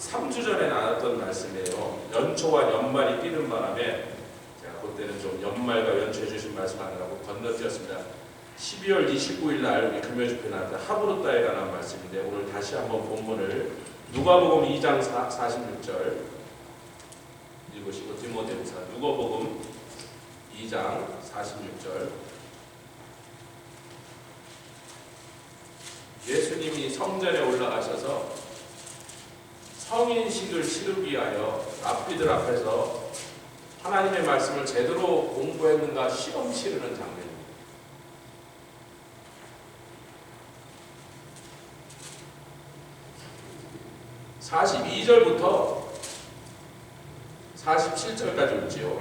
3주 전에 나눴던 말씀이에요. 연초와 연말이 뛰는 바람에 제가 그때는 좀 연말과 연초해 주신 말씀 하느라고 건너뛰었습니다. 12월 29일 날 우리 금요집회 나왔던 하브루타에 관한 말씀인데, 오늘 다시 한번 본문을 누가복음 2장 46절 읽으시고, 디모데후서 누가복음 2장 46절. 예수님이 성전에 올라가셔서 성인식을 치르기 위하여 랍비들 앞에서 하나님의 말씀을 제대로 공부했는가 시험 치르는 장면입니다. 42절부터 47절까지 있지요.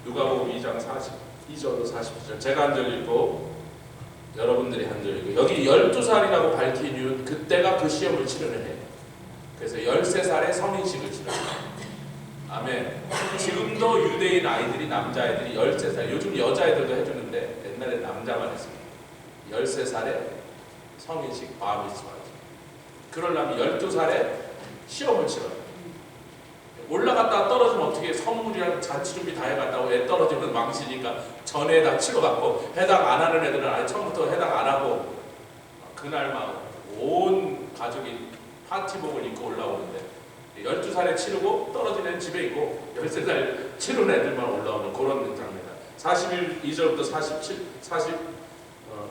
누가복음 2장 42절로 47절. 제가 한 절 읽고 여러분들이 한 절 읽고, 여기 12살이라고 밝힌 이유는 그때가 그 시험을 치르는 해. 그래서 13살에 성인식을 치르는 해. 아멘. 지금도 유대인 아이들이, 남자아이들이 13살, 요즘 여자아이들도 해주는데 옛날에 남자만 했습니다. 13살에 성인식, 바미스와. 그러려면 12살에 시험을 치러요. 올라갔다가 떨어지면 어떻게, 선물이랑 잔치 준비 다 해갔다고 애 떨어지면 망치니까 전에 다 치러갖고, 해당 안 하는 애들은 아예 처음부터 해당 안 하고 그날 막 온 가족이 파티복을 입고 올라오는데, 12살에 치르고 떨어진 애는 집에 있고 13살 치른 애들만 올라오는 그런 장면입니다. 41절부터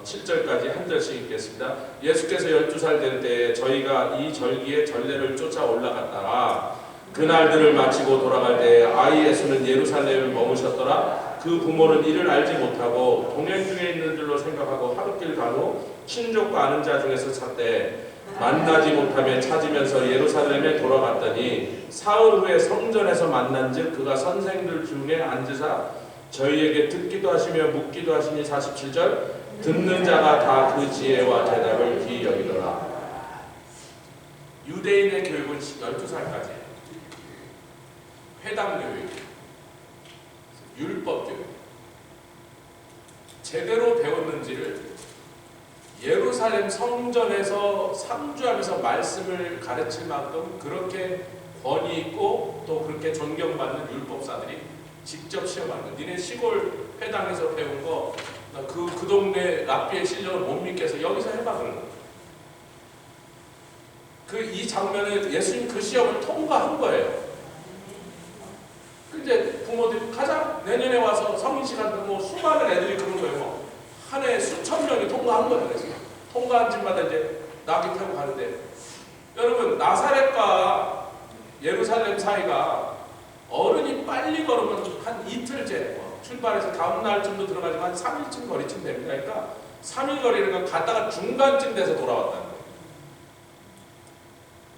47절까지 한 절씩 읽겠습니다. 예수께서 12살 될 때에 저희가 이 절기에 전례를 쫓아 올라갔다가 그날들을 마치고 돌아갈 때에 아이 예수는 예루살렘을 머무셨더라. 그 부모는 이를 알지 못하고 동행 중에 있는 줄로 생각하고 하루길 간 후 친족과 아는 자 중에서 찾되 만나지 못하며 찾으면서 예루살렘에 돌아갔더니 사흘 후에 성전에서 만난즉 그가 선생들 중에 앉으사 저희에게 듣기도 하시며 묻기도 하시니, 47절, 듣는 자가 다 그 지혜와 대답을 귀히 여기더라. 유대인의 교육은 12살까지 회당 교육, 율법 교육, 제대로 배웠는지를 예루살렘 성전에서 상주하면서 말씀을 가르칠 만큼 그렇게 권위 있고 또 그렇게 존경받는 율법사들이 직접 시험하는 거예요. 니네 시골 회당에서 배운 거 그 동네 랍비의 실력을 못 믿겠어, 여기서 해봐 그러는 거예요. 이 장면에 예수님 그 시험을 통과한 거예요. 근데 부모들이 가자, 내년에 와서 성인식 한다고 뭐 수많은 애들이 그런 거예요. 뭐 한 해에 수천 명이 통과한 거예요. 그래서 통과한 집마다 이제 나귀 타고 가는데, 여러분 나사렛과 예루살렘 사이가 어른이 빨리 걸으면 한 이틀째, 출발해서 다음 날쯤도 들어가지만 한 3일쯤 거리쯤 됩니다. 그러니까 3일 거리를 갔다가 중간쯤 돼서 돌아왔다는 거예요.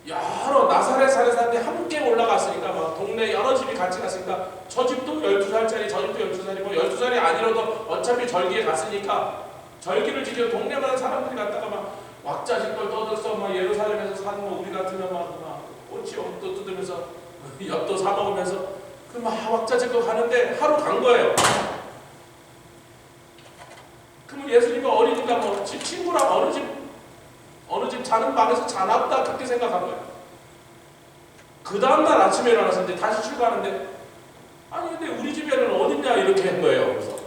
여러 나사렛 사는 사람들이 함께 올라갔으니까, 막 동네 여러 집이 같이 갔으니까 저 집도 12살짜리, 저 집도 12살이고 12살이 아니라도 어차피 절기에 갔으니까 절기를 지켜 동네마다 사람들이 갔다가 막 왁자지껄 떠들어서 막 예루살렘에서 사는 뭐 우리 같으면 막 꼬치 또 뜯으면서 엿도 사 먹으면서 그 막 왁자지껄 가는데 하루 간 거예요. 그러면 예수님이 어리니까 뭐 집 친구랑 어느 집 자는 방에서 자나 보다 그렇게 생각한 거예요. 그 다음날 아침에 일어나서 이제 다시 출발하는데, 아니 근데 우리 집에는 어딨냐 이렇게 한 거예요. 그래서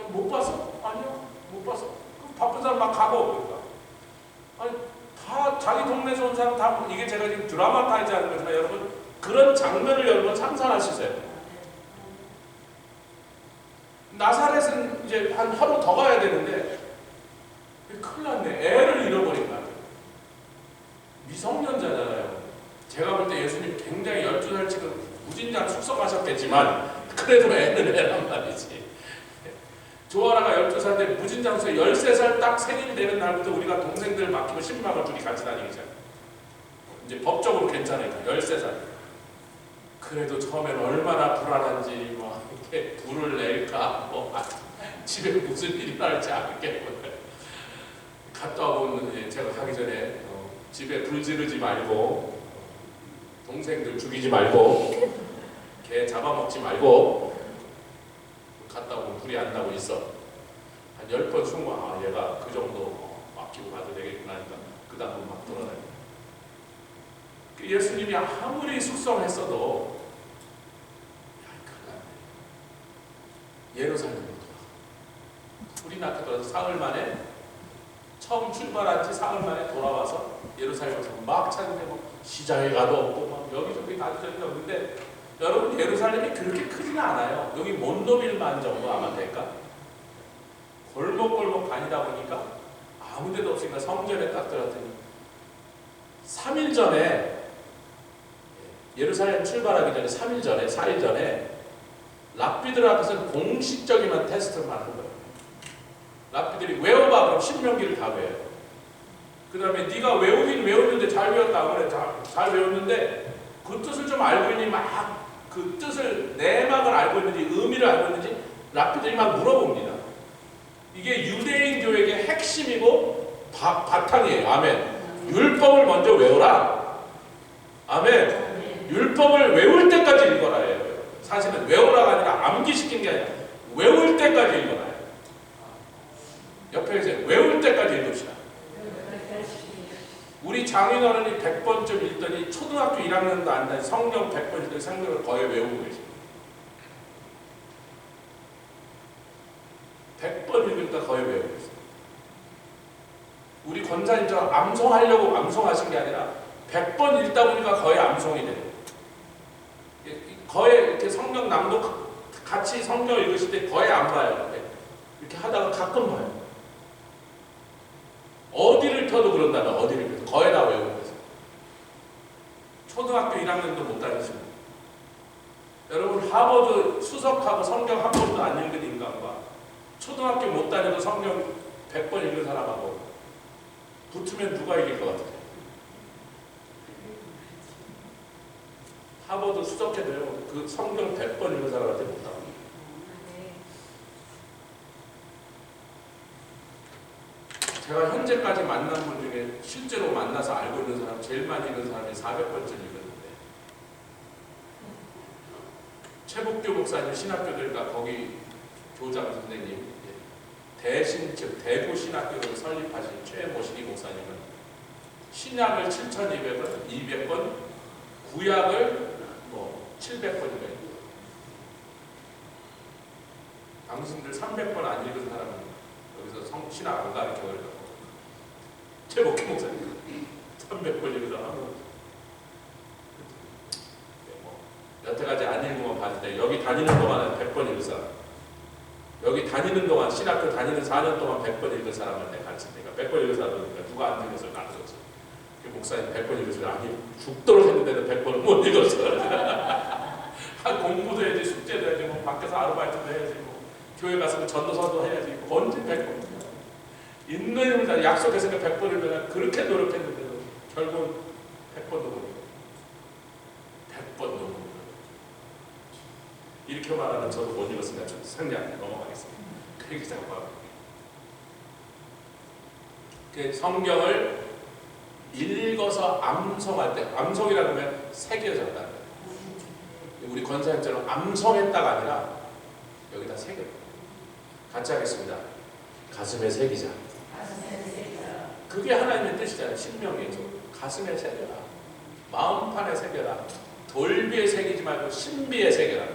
못 봤어? 아니요 못 봤어. 그럼 바쁜 사람 막 가고, 그러니까 아니 다 자기 동네에서 온 사람 다, 이게 제가 지금 드라마 타이즈 하는 거지만 여러분 그런 장면을 여러분 상상할 수 있어요. 나사렛은 이제 한 하루 더 가야 되는데 큰일 났네. 애를 잃어버린 거야. 미성년자잖아요. 제가 볼 때 예수님 굉장히 12살 지금 무진장 숙성하셨겠지만 그래도 애는 애란 말이지. 조아라가 12살 때 무진장수에 13살 딱 생일이 되는 날부터 우리가 동생들 맡기고 신방을 둘이 같이 다니기 시작해요. 이제 법적으로 괜찮으니까 13살. 그래도 처음에는 얼마나 불안한지, 뭐 이렇게 불을 낼까, 뭐 집에 무슨 일이 날지 알겠고, 갔다 오고 제가 가기 전에 집에 불 지르지 말고, 동생들 죽이지 말고, 개 잡아먹지 말고, 갔다 오면 불이 안 나고 있어. 한 10번 충고, 얘가 그 정도 맡기고 가도 되겠구나 하니까 그 다음은 막 돌아다니고. 예수님이 아무리 숙성했어도 예루살렘으로 돌아가. 우리 나라도 사흘 만에 처음 출발한 지 사흘 만에 돌아와서 예루살렘에서 막 찾는데 뭐 시장에 가도 없고 막 여기저기 가도 저기 없는데 여러분 예루살렘이 그렇게 크지는 않아요. 여기 몬도빌만 정도 아마 될까? 골목골목 다니다 보니까 아무 데도 없으니까 성전에 딱 들어갔더니 3일 전에 예루살렘 출발하기 전에 3일 전에 4일 전에 랍비들 앞에서는 공식적인 테스트를 하는 거예요. 랍비들이 외워봐 그럼 신명기를 다 외워요. 그 다음에 네가 외우긴 외웠는데 잘 외웠다 그래. 잘 외웠는데 그 뜻을 좀 알고 있니 막 그 뜻을 내막을 알고 있는지 의미를 알고 있는지 랍비들이 막 물어봅니다. 이게 유대인 교육의 핵심이고 바탕이에요. 아멘. 율법을 먼저 외워라. 아멘. 율법을 외울 때까지 읽어라 해요. 사실은 외우라가 아니라 암기시킨 게 아니라 외울 때까지 읽어라 해요. 옆에 계세요. 외울 때까지 읽읍시다. 우리 장인어른이 100번쯤 읽더니 초등학교 1학년도 안 된 성경 100번 읽더니 성경을 거의 외우고 계십니다. 100번 읽으니까 거의 외우고 있어요. 우리 권사님처럼 암송하려고 암송하신 게 아니라 100번 읽다 보니까 거의 암송이 돼요. 거의 이렇게 성경 낭독 같이 성경 읽으실 때 거의 안 봐요. 이렇게 하다가 가끔 봐요. 어디를 펴도 그런다면 어디를 펴도 거의 다 외우고 있어요. 초등학교 1학년도 못 다니시고 여러분 하버드 수석하고 성경 한 번도 안 읽은 인간과 초등학교 못 다녀도 성경 100번 읽은 사람하고 붙으면 누가 이길 것 같아요? 하버드 수석해도요 그 성경 100번 읽은 사람한테 못 나옵니다. 제가 현재까지 만난 분 중에 실제로 만나서 알고 있는 사람 제일 많이 읽은 사람이 400번쯤 읽었는데 최복교 목사님 신학교들과 거기 교장 선생님 대신 즉 대구 신학교를 설립하신 최모식이 목사님은 신약을 7,200번, 200번, 구약을 뭐 700번인가요? 당신들 300번 안 읽은 사람은 여기서 신학 안 가르쳐 그러고 최복희 목사님 300번 읽은 사람은 여태까지 안 읽으면 봤을 때 여기 다니는 동안은 100번 읽은 사람 여기 다니는 동안 신학교 다니는 4년 동안 100번 읽은 사람한테 가르치니까 100번 읽은 사람이니까 누가 안 읽었어요? 나누었어. 그 목사님 100번 읽었어요. 아니 죽도록 했는데도 100번을 못 읽었어요. 한 공부도 해야지 숙제도 해야지 뭐 밖에서 아르바이트도 해야지 뭐 교회 가서 전도사도 해야지 언제 100번 있는 힘을 약속했으니까 100번 읽으면 그렇게 노력했는데도 결국은 100번도 못 읽어요. 100번도 못 읽어요. 이렇게 말하는 저도 못 읽었으니까 좀 상냥하게 넘어가겠습니다. 그 얘기 자꾸 하고 성경을 읽어서 암송할 때 암송이라고 하면 새겨졌다는 거예요. 우리 권사님처럼 암송했다가 아니라 여기다 새겨 같이 하겠습니다. 가슴에 새기자. 그게 하나님의 뜻이잖아요. 신명기에서 가슴에 새겨라. 마음판에 새겨라. 돌비에 새기지 말고 신비에 새겨라.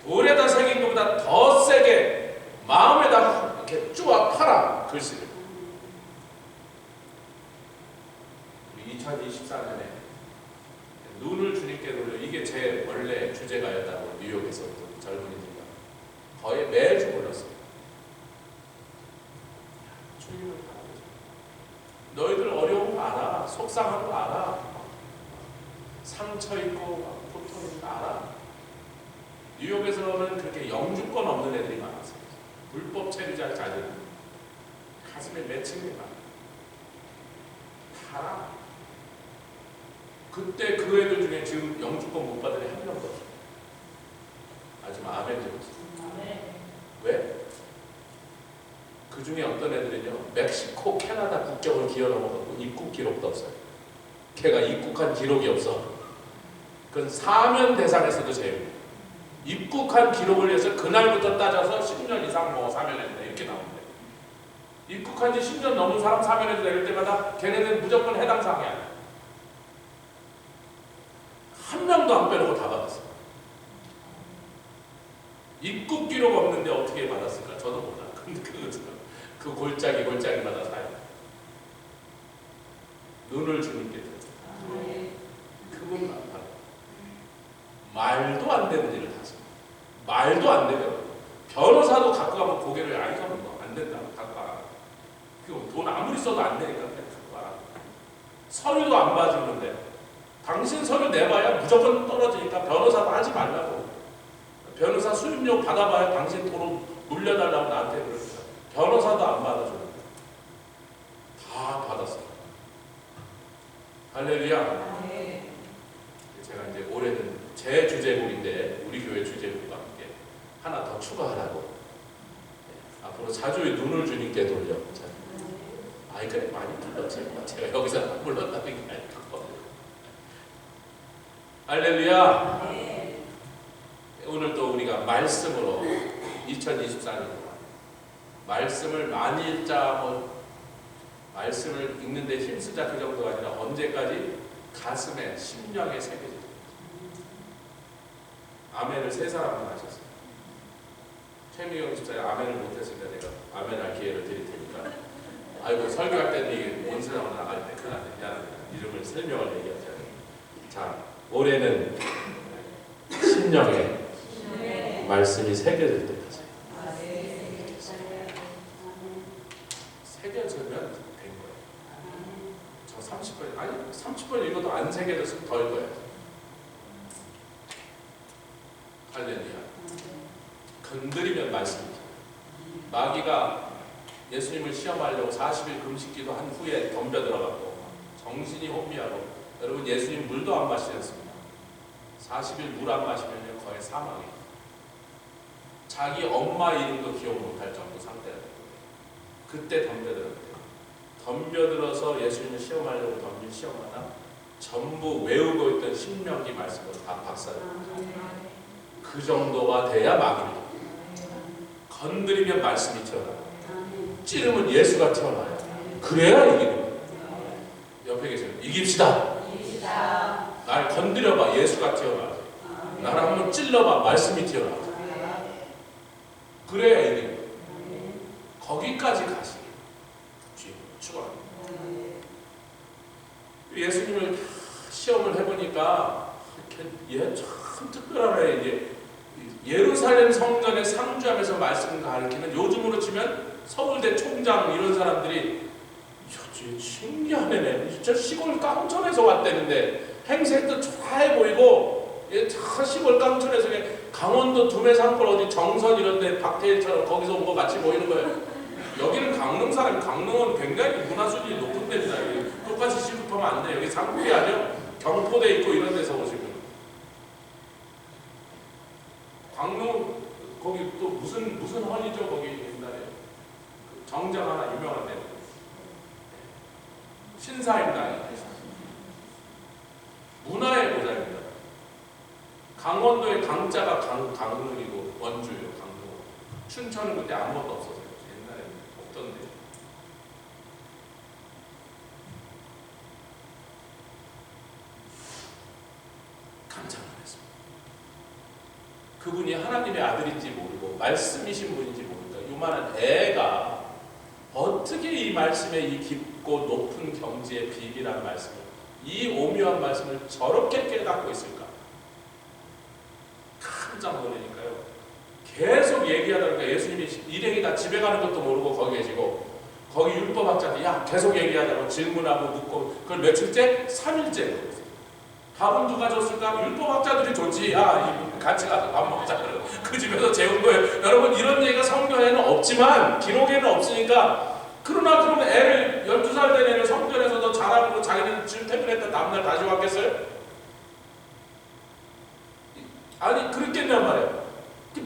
돌에다 새긴 것보다 더 세게 마음에다 이렇게 쪼아 파라 글씨를. 우리 2024년에 눈을 주님께 돌려 이게 제 원래 주제가였다고 뉴욕에서 젊은이들과 거의 매주 불렀어요. 주님을 바라보자. 너희들 어려운 거 알아. 속상한 거 알아. 상처 있고 고통 있는 거 알아. 뉴욕에서는 그렇게 영주권 없는 애들이 많았어요. 불법 체류자 자들 가슴에 맺힌 게 많아요. 다 그때 그 애들 중에 지금 영주권 못 받은 애 한 명도 없어요. 하지만 아멘 좀 왜? 그 중에 어떤 애들은요 멕시코, 캐나다 국경을 기어 넘어가고 입국 기록도 없어요. 걔가 입국한 기록이 없어. 그건 사면 대상에서도 제일 입국한 기록을 위해서 그날부터 따져서 10년 이상 뭐 사면했네 이렇게 나오는데 입국한 지 10년 넘은 사람 사면에서 내릴 때마다 걔네는 무조건 해당 사항이야. 한 명도 안 빼놓고 다 받았어. 입국 기록 없는데 어떻게 받았을까? 저도 몰라. 근데 그 골짜기마다 사요. 눈을 주님께 드렸어요. 그분만 받아. 말도 안 되는 일을 하죠. 말도 안 되면 변호사도 갖고 가면 고개를 안 가면 안 된다. 갖고 가라. 돈 아무리 써도 안 되니까 그냥 갖고 가라. 서류도 안 봐주는데 당신 서류 내봐야 무조건 떨어지니까 변호사도 하지 말라고. 변호사 수임료 받아봐야 당신 돈을 물려달라고 나한테 그러니까 변호사도 안 받아주는데 다 받았어요. 할렐루야. 제가 이제 올해는 제 주제곡인데 우리 교회 주제곡과 함께 하나 더 추가하라고. 앞으로 자주 눈을 주님께 돌려. 아이 그래 많이 불렀지. 제가 여기서 안 불렀다는 게 아니고. 할렐루야. 오늘 또 우리가 말씀으로 2024년 말씀을 많이 읽자 말씀을 읽는데 힘쓰자 그 정도가 아니라 언제까지 가슴에 심령에 새겨져. 아멘을 세 사람만 하셨어요. 최미경 집사님 아멘을 못했으니까 내가 아멘할 기회를 드릴 테니까. 아이고 설교할 때는 이게 원수라고 나갈 때 큰일 났네. 미안합니다. 이름을 설명을 얘기하지 않아요. 자, 올해는 심령에 말씀이 새겨질 때까지 새겨지면 된 거예요. 저 30번 아니 30번 읽어도 안 새겨졌으면 더 읽어야죠. 할렐루야. 건드리면 말씀이죠. 마귀가 예수님을 시험하려고 40일 금식기도 한 후에 덤벼 들어갔고 정신이 혼미하고 여러분 예수님 물도 안 마시셨습니다. 40일 물 안 마시면 거의 사망이에요. 자기 엄마 이름도 기억 못할 정도 상태예요. 그때 덤벼들었대요. 덤벼들어서 예수님을 시험하려고 덤빈 시험하나 전부 외우고 있던 신명기 말씀으로 다 박살납니다. 그 정도가 돼야 마귀를 건드리면 말씀이 튀어나와요. 찌르면 예수가 튀어나와요. 그래야 이기는 거예요. 옆에 계세요. 이깁시다. 날 건드려봐. 예수가 튀어나와요. 나를 한번 찔러봐. 말씀이 튀어나와요. 그래야 이기는 거예요. 거기까지 가시길 축원합니다. 예수님을 시험을 해보니까 참 특별하네. 이제 예루살렘 성전에 상주하면서 말씀을 가르치는 요즘으로 치면 서울대 총장 이런 사람들이 신기하네. 진짜 시골 깡촌에서 왔다는데 행색도 초라해 보이고 저 시골 깡촌에서 강원도 두메산골 어디 정선 이런데 박태일처럼 거기서 온 것 같이 보이는 거예요. 여기는 강릉 사람이 강릉은 굉장히 문화 수준이 높은 데입니다. 똑같이 시급하면 안 돼. 여기 상급이 아니요 경포대 있고 이런 데서 오시면 강릉 거기 또 무슨 헌이죠 거기 옛날에 정장 하나 유명한 데 신사임당 문화의 고장입니다. 강원도의 강자가 강릉이고 원주예요. 강릉. 춘천은 그때 아무것도 없었어요. 옛날에 없던데. 깜짝 놀랐습니다. 그분이 하나님의 아들인지 모르고 말씀이신 분인지 모르니까 요만한 애가 어떻게 이 말씀의 이 깊고 높은 경지의 비밀한 말씀을 이 오묘한 말씀을 저렇게 깨닫고 있을까? 깜짝 놀라니까요. 계속 얘기하다가 예수님이 일행이 다 집에 가는 것도 모르고 거기 계시고 거기 율법학자들 계속 얘기하다가 질문하고 묻고 그걸 며칠째? 3일째 밥은 누가 줬을까? 율법학자들이 줬지. 같이 가서 밥 먹자. 그 집에서 재운 거예요. 여러분 이런 얘기가 성경에는 없지만 기록에는 없으니까 그러나 그러면 애를 12살 된 애를 성전에서도 자라고 자기는 지금 퇴근했다 다음날 다시 왔겠어요? 아니 그랬겠냔 말이에요.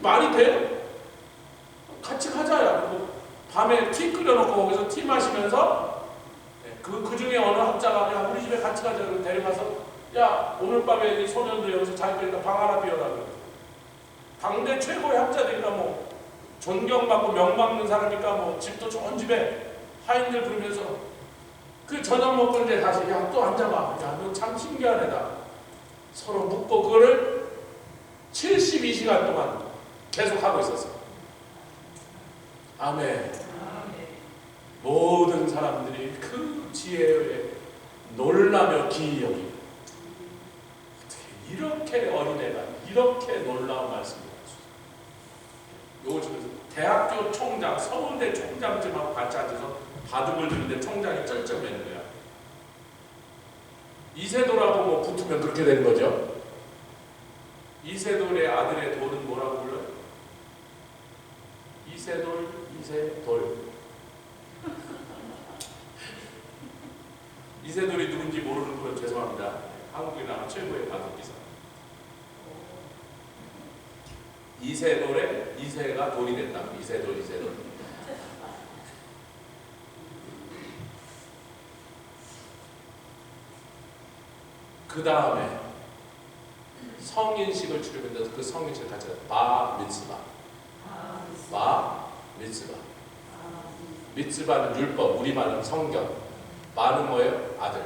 말이 돼요? 같이 가자야. 그리고 밤에 티 끓여놓고 거기서 티 마시면서 그 중에 어느 학자가 우리 집에 같이 가자. 데려가서 오늘 밤에 이 소년들 여기서 잘 거니까 방 하나 비워라. 당대 최고의 학자들이라 존경받고 명받는 사람이니까 집도 좋은 집에 하인들 부르면서 그 저녁 먹고 이제 다시 야 또 앉아봐. 야 너 참 신기한 애다. 서로 묻고 그거를 72시간 동안 계속 하고 있었어요. 아멘. 모든 사람들이 그 지혜에 놀라며 기이 여기고 어떻게 이렇게 어린애가 이렇게 놀라운 말씀을 하셨어요. 요걸 지금 대학교 총장, 서울대 총장쯤하고 같이 앉아서 바둑을 두는데 총장이 쩔쩔매는 거야. 이세돌하고 뭐 붙으면 그렇게 되는 거죠. 이세돌의 아들의 돌은 뭐라고 불러요? 이세돌. 이세돌이 누군지 모르는 분 죄송합니다. 한국에 나온 최고의 바둑기사. 이세돌의 이세가 돌이 됐다. 이세돌. 그 다음에 성인식을 치르면서 그 성인식 같이 바 미츠바. 미츠바는 율법, 우리말은 성경. 바는 뭐예요? 아들.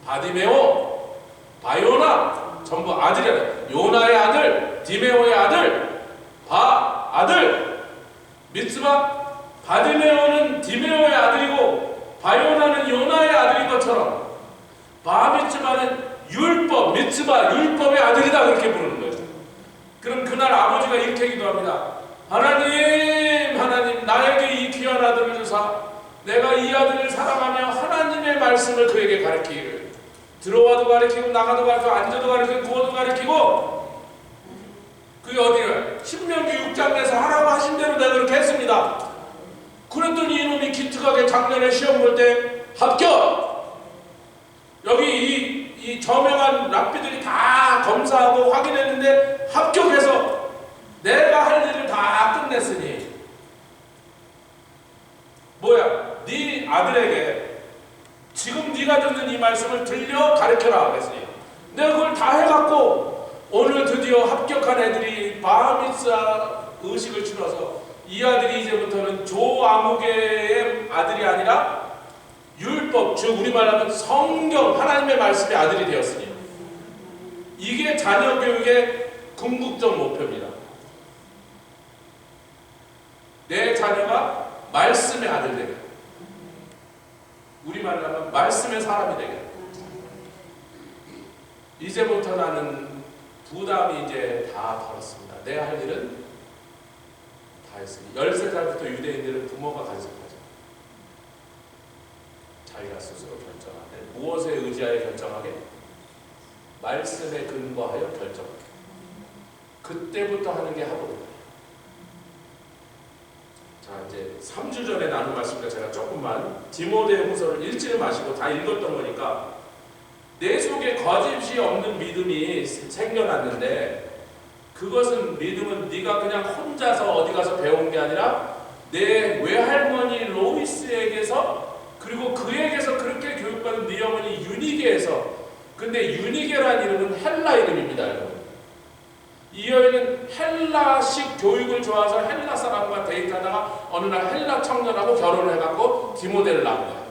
바디메오, 바요나 전부 아들이야. 요나의 아들, 디메오의 아들, 바 아들. 미츠바, 바디메오는 디메오의 아들이고 바요나는 요나의 아들인 것처럼 바 미츠바는 율법, 미츠바 율법의 아들이다 그렇게 부르는 거예요. 그럼 그날 아버지가 이렇게 기도합니다. 하나님 나에게 이 귀한 아들을 주사 내가 이 아들을 사랑하며 하나님의 말씀을 그에게 가르치기를 들어와도 가르치고 나가도 가르치고 앉아도 가르치고 누워도 가르치고 그게 어디를 신명기 6장에서 하라고 하신 대로 내가 그렇게 했습니다. 그랬더니 이놈이 기특하게 작년에 시험 볼 때 합격! 여기 이 저명한 랍비들이 다 검사하고 확인했는데 합격해서 내가 할 일을 다 끝냈으니 뭐야? 네 아들에게 지금 네가 듣는 이 말씀을 들려 가르쳐라 그랬으니 내가 그걸 다 해갖고 오늘 드디어 합격한 애들이 바미ツ바 의식을 치러서 이 아들이 이제부터는 조아무개의 아들이 아니라 율법, 즉 우리말로 하면 성경, 하나님의 말씀의 아들이 되었으니 이게 자녀 교육의 궁극적 목표입니다. 내 자녀가 말씀의 아들 되게, 우리말로 하면 말씀의 사람이 되게. 이제부터 나는 부담이 이제 다 덜었습니다. 내 할 일은 다 했으니 13살부터 유대인들은 부모가 간섭하죠. 자기가 스스로 결정하되 무엇에 의지하여 결정하게? 말씀에 근거하여 결정하게. 그때부터 하는 게 학업입니다. 자, 이제 3주 전에 나눈 말씀과 제가 조금만 디모데후서를 읽지를 마시고 다 읽었던 거니까 내 속에 거짓이 없는 믿음이 생겨났는데 그것은 믿음은 네가 그냥 혼자서 어디 가서 배운 게 아니라 내 외할머니 로이스에게서 그리고 그에게서 그렇게 교육받은 네 어머니 유니게에서. 근데 유니게라는 이름은 헬라 이름입니다, 여러분. 이 여인은 헬라식 교육을 좋아해서 헬라 사람과 데이트하다가 어느 날 헬라 청년하고 결혼을 해갖고 디모데를 낳은 거야.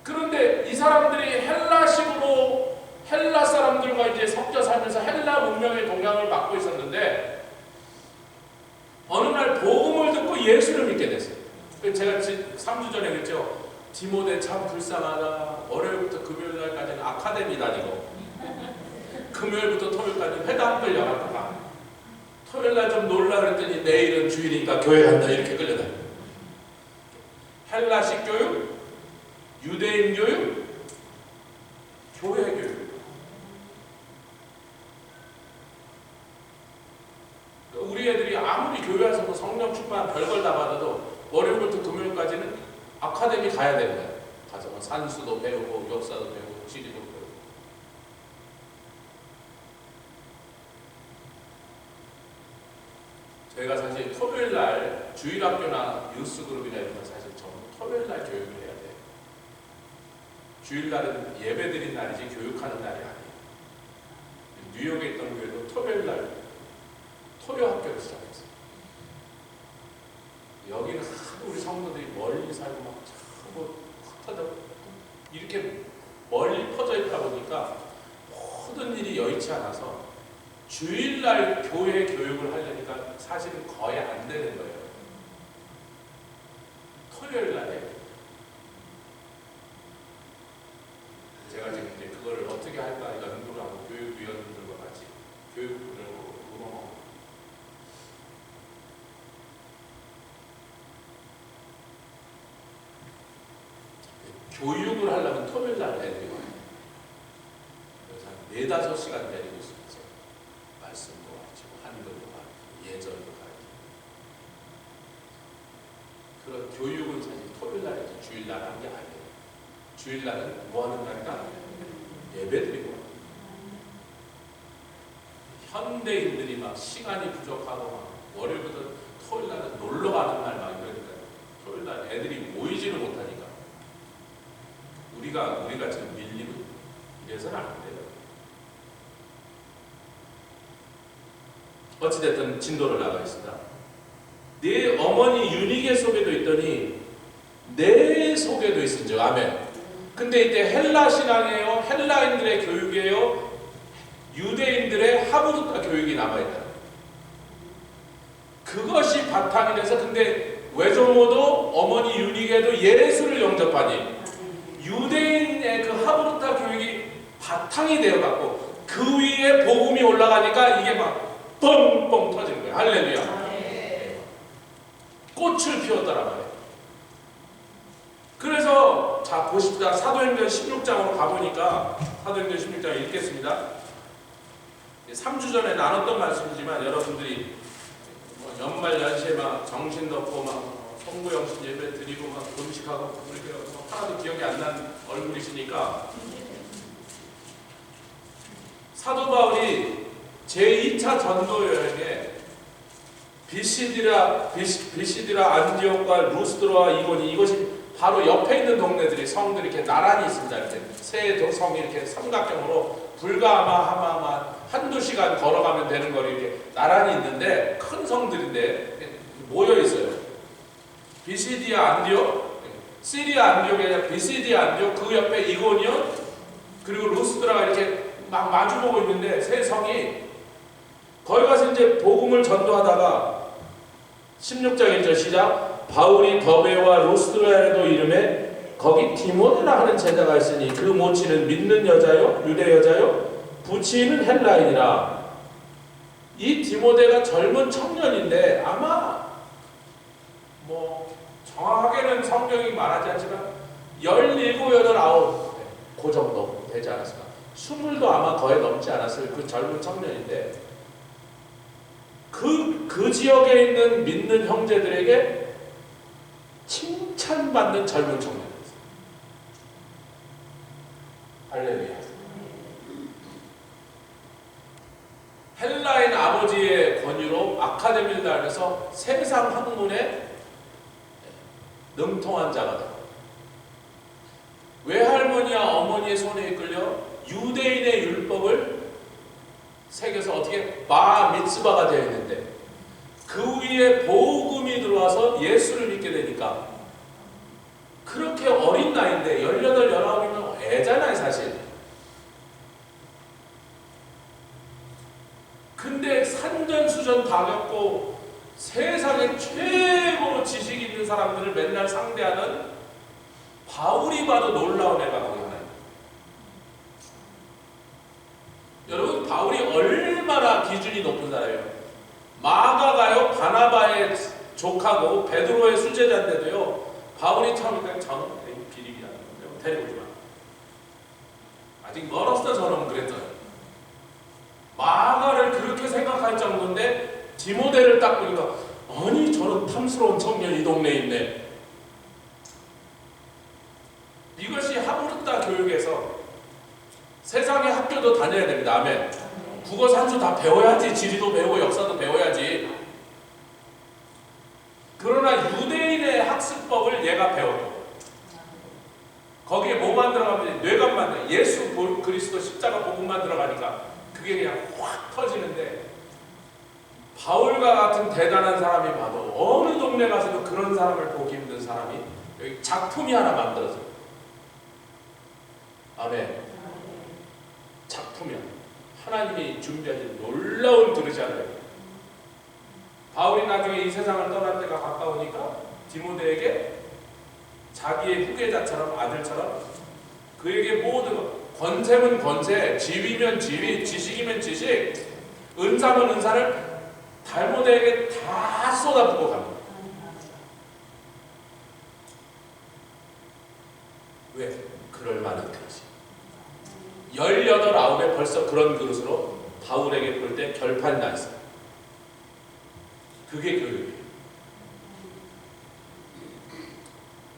그런데 이 사람들이 헬라식으로 헬라 사람들과 이제 섞여 살면서 헬라 문명의 동향을 받고 있었는데 어느 날 복음을 듣고 예수를 믿게 됐어요. 제가 3주 전에 그랬죠. 디모데 참 불쌍하다. 월요일부터 금요일날까지는 아카데미 다니고 금요일부터 토요일까지 회당 끌려갔다가 토요일날 좀 놀라 그랬더니 내일은 주일이니까 교회 간다 이렇게 끌려다녀요. 헬라식 교육, 유대인 교육, 교회 교육. 우리 애들이 아무리 교회에서 뭐 성령 충만 별걸 다 받아도 월요일부터 금요일까지는 아카데미 가야 되는 거예요. 가서 뭐 산수도 배우고 역사도 배우고 지리도 배우고. 저희가 사실 토요일날 주일학교나 뉴스그룹이나 이런 건 사실 전부 토요일날 교육을 해야 돼요. 주일날은 예배드린 날이지 교육하는 날이 아니에요. 뉴욕에 있던 교회도 토요일날 토요 학교를 시작했어요. 여기는 우리 성도들이 멀리 살고 막 뭐 흩어져 이렇게 멀리 퍼져 있다 보니까 모든 일이 여의치 않아서 주일날 교회 교육을 하려니까 사실은 거의 안 되는 거예요. 토요일 날에 제가 지금 이제 그거를 어떻게 할까 연구를 하고 교육위원들과 같이 교육을 의논하고 교육을 하려면 토요일 날 애들이 와요. 그래서 한 4-5시간 데리고 있어서 말씀도 가르치고 한글도 가르치고 예절도 가르치고 그런 교육은 사실 토요일 날이지 주일 날 한 게 아니에요. 주일 날은 뭐 하는 날인가? 예배드리고 현대인들이 막 시간이 부족하고 막 월요일부터 토요일 날은 놀러 가는 날 막 이러니까 토요일 날 애들이 모이지를 못하니까 우리가 지금 밀리고 이래서는 안 돼요. 어찌됐든 진도를 나가겠습니다. 내 어머니 윤희계 속에도 있더니 내 속에도 있은즉 아멘. 근데 이때 헬라 신앙이에요, 헬라인들의 교육이에요, 유대인들의 하브루타 교육이 남아있다. 그것이 바탕이 돼서 근데 외조모도 어머니 윤희계도 예수를 영접하니 유대인의 그 하브루타 교육이 바탕이 되어갖고 그 위에 복음이 올라가니까 이게 막 뻥뻥 터지는 거예요. 할렐루야. 꽃을 피웠더라 말이에요. 그래서 자 보십시다. 사도행전 16장으로 가보니까 사도행전 16장 읽겠습니다. 3주 전에 나눴던 말씀이지만 여러분들이 뭐 연말 연시에 막 정신 덮고 막 성부영신 예배 드리고 막 금식하고 이렇게 하나도 기억이 안 난 얼굴이시니까 사도 바울이 제2차 전도 여행에 비시디라 안디옥과 루스드라와 이고니 이것이 바로 옆에 있는 동네들이 성들이 이렇게 나란히 있습니다. 이렇게 세 성이 이렇게 삼각형으로 불과 아마 한두 시간 걸어가면 되는 거리 이렇게 나란히 있는데 큰 성들인데 모여 있어요. 비시디아 안디옥, 시리아 안디옥이 아니라 비시디아 안디옥, 그 옆에 이고니온 그리고 루스드라가 이렇게 막 마주보고 있는데 세 성이 거기 가서 이제 복음을 전도하다가 16장 1절 시작. 바울이 더베와 루스드라에도 이름에 거기 디모데라 하는 제자가 있으니 그 모치는 믿는 여자요 유대 여자요 부치는 헬라인이라. 이 디모데가 젊은 청년인데 아마 뭐 정확하게는 성경이 말하지 않지만 17, 18, 그 정도 되지 않았을까. 20도 아마 거의 넘지 않았을 그 젊은 청년인데 그 지역에 있는 믿는 형제들에게 칭찬받는 젊은 청년이었어요. 할렐루야. 헬라인 아버지의 권유로 아카데미를 다녀서 세상 학문에 능통한 자가 되고 외할머니와 어머니의 손에 이끌려 유대인의 율법을 새겨서 어떻게 바 미츠바가 되어 있는데 그 위에 복음이 들어와서 예수를 믿게 되니까 그렇게 어린 나이인데 18, 19이면 애잖아요 사실. 근데 산전수전 다 겪고 세상에 최고로 지식 있는 사람들을 맨날 상대하는 바울이 봐도 놀라운 애가 거기 하나예요. 여러분 바울이 얼마나 기준이 높은 사람이에요. 마가가요 바나바의 족하고 베드로의 수제자인데도요 바울이 처음이니까 저는 비리비야 데리고 오지 마. 아직 멀었어 저놈은 그랬잖아요. 마가를 그렇게 생각할 정도인데 디모데를 딱 보니까 아니 저런 탐스러운 청년이 이 동네에 있네. 이것이 하브루타 교육에서 세상의 학교도 다녀야 됩니다. 아멘. 국어 산수 다 배워야지. 지리도 배우고 역사도 배워야지. 그러나 유대인의 학습법을 얘가 배워요. 거기에 뭐만 들어가면 뇌관만 들어가요. 예수 그리스도 십자가 복음만 들어가니까 그게 그냥 확 터지는데 바울과 같은 대단한 사람이 봐도 어느 동네 가서도 그런 사람을 보기 힘든 사람이 여기 작품이 하나 만들어져. 아멘. 작품이야. 하나님이 준비하신 놀라운 그릇이 하나. 바울이 나중에 이 세상을 떠날 때가 가까우니까 디모데에게 자기의 후계자처럼 아들처럼 그에게 모든 권세면 권세, 지위면 지위, 지식이면 지식, 은사면 은사를 디모데에게 다 쏟아붓고 갑니다. 왜? 그럴 만한 그릇이. 18, 9에 벌써 그런 그릇으로 바울에게 볼 때 결판이 나 있어요. 그게 교육이에요.